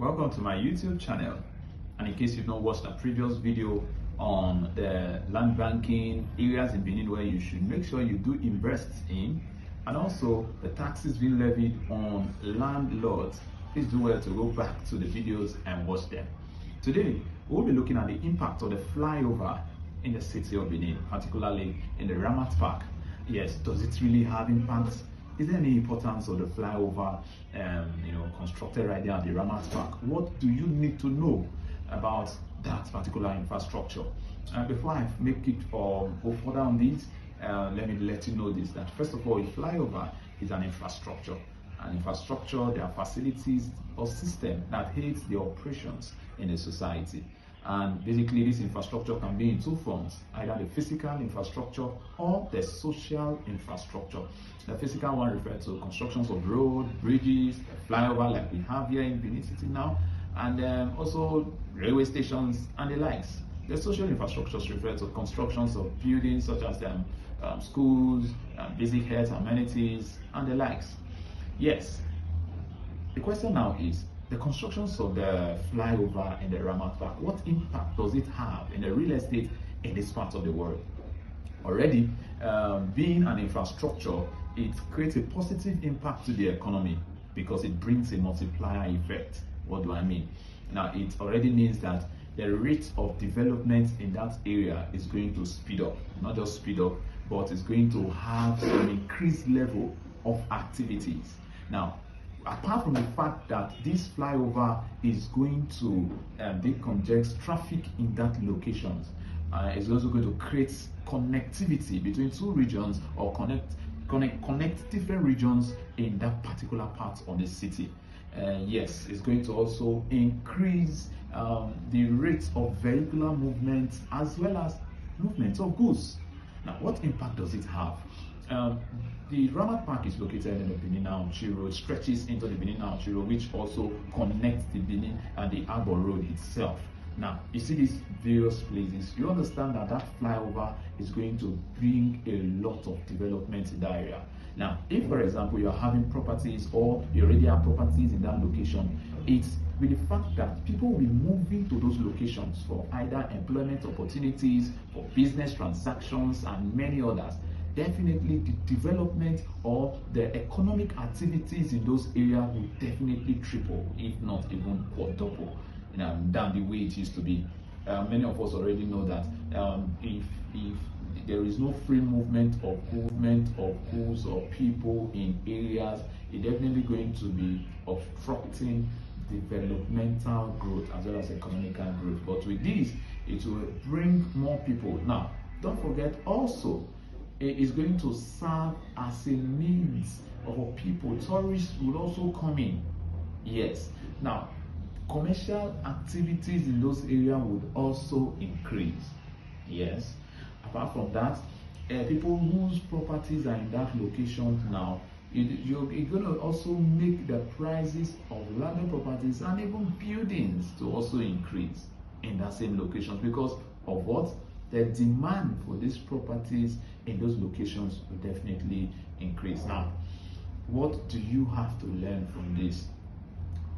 Welcome to my YouTube channel. And in case you've not watched a previous video on the land banking areas in Benin where you should make sure you do invest in, and also the taxes being levied on landlords, please do well to go back to the videos and watch them. Today, we'll be looking at the impact of the flyover in the city of Benin, particularly in the Ramat Park. Yes, does it really have impacts? Is there any importance of the flyover constructed right there at the Ramat Park? What do you need to know about that particular infrastructure? Before I make it or go further on this, let me let you know this, that first of all, a flyover is an infrastructure. An infrastructure, there are facilities or system that aids the operations in a society. And basically this infrastructure can be in two forms, either the physical infrastructure or the social infrastructure. The physical one refers to constructions of roads, bridges, the flyover like we have here in Benin City now, and also railway stations and the likes. The social infrastructures refer to constructions of buildings such as schools, basic health amenities and the likes. Yes, the question now is, the constructions of the flyover in the Ramat Park, what impact does it have in the real estate in this part of the world? Already, being an infrastructure, it creates a positive impact to the economy because it brings a multiplier effect. What do I mean? Now, it already means that the rate of development in that area is going to speed up. Not just speed up, but it's going to have an increased level of activities. Now, apart from the fact that this flyover is going to decongest traffic in that locations, it's also going to create connectivity between two regions or connect different regions in that particular part of the city. Yes, it's going to also increase the rate of vehicular movement as well as movement of goods. Now, what impact does it have? The Ramat Park is located in the Benin-Auchi Road, stretches into the Benin-Auchi Road, which also connects the Benin and the Arbor Road itself. Now, you see these various places, you understand that that flyover is going to bring a lot of development in that area. Now, if for example you are having properties or you already have properties in that location, it's with the fact that people will be moving to those locations for either employment opportunities, for business transactions and many others. Definitely the development or the economic activities in those areas will definitely triple, if not even quadruple, than the way it used to be. Many of us already know that if there is no free movement of goods or people in areas, it's definitely going to be obstructing developmental growth as well as economical growth. But with this, it will bring more people. Now, don't forget also, it is going to serve as a means of people. Tourists will also come in. Yes. Now, commercial activities in those areas would also increase. Yes. Apart from that, people whose properties are in that location now, you're going to also make the prices of landed properties and even buildings to also increase in that same location because of what? The demand for these properties in those locations will definitely increase. Now, what do you have to learn from this?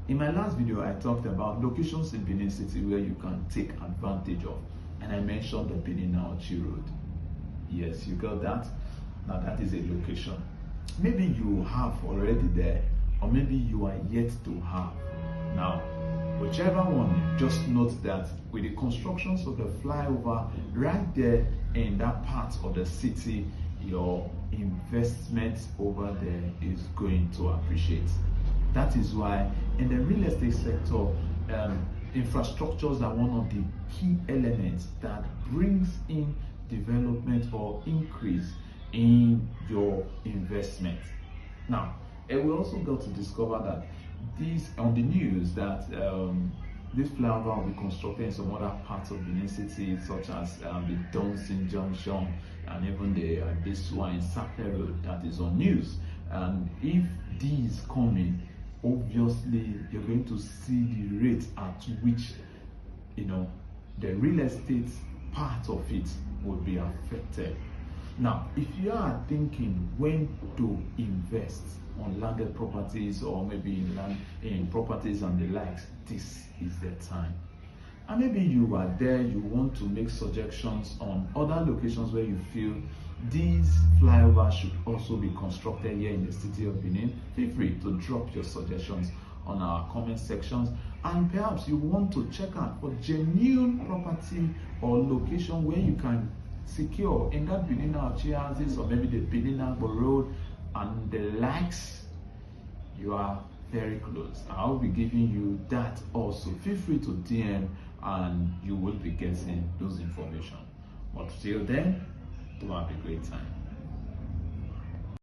In my last video, I talked about locations in Benin City where you can take advantage of, and I mentioned the Benin-Auchi Road. Yes, you got that? Now that is a location. Maybe you have already there, or maybe you are yet to have. Now, whichever one, just note that with the constructions of the flyover right there in that part of the city, your investment over there is going to appreciate. That is why in the real estate sector, infrastructures are one of the key elements that brings in development or increase in your investment. Now, and we also got to discover that this on the news that this flyover will be constructed in some other parts of Benin City, such as the Donson Junction and even this one in Sapele Road that is on news. And if these come in, obviously you're going to see the rate at which the real estate part of it will be affected. Now, if you are thinking when to invest, on landed properties or maybe in properties and the likes, this is the time. And maybe you are there, you want to make suggestions on other locations where you feel these flyovers should also be constructed here in the city of Benin. Feel free to drop your suggestions on our comment sections, and perhaps you want to check out for genuine property or location where you can secure in that Benin houses or maybe the Benin Road and the likes. You are very close. I'll be giving you that also. Feel free to DM and you will be getting those information. But till then, do have a great time.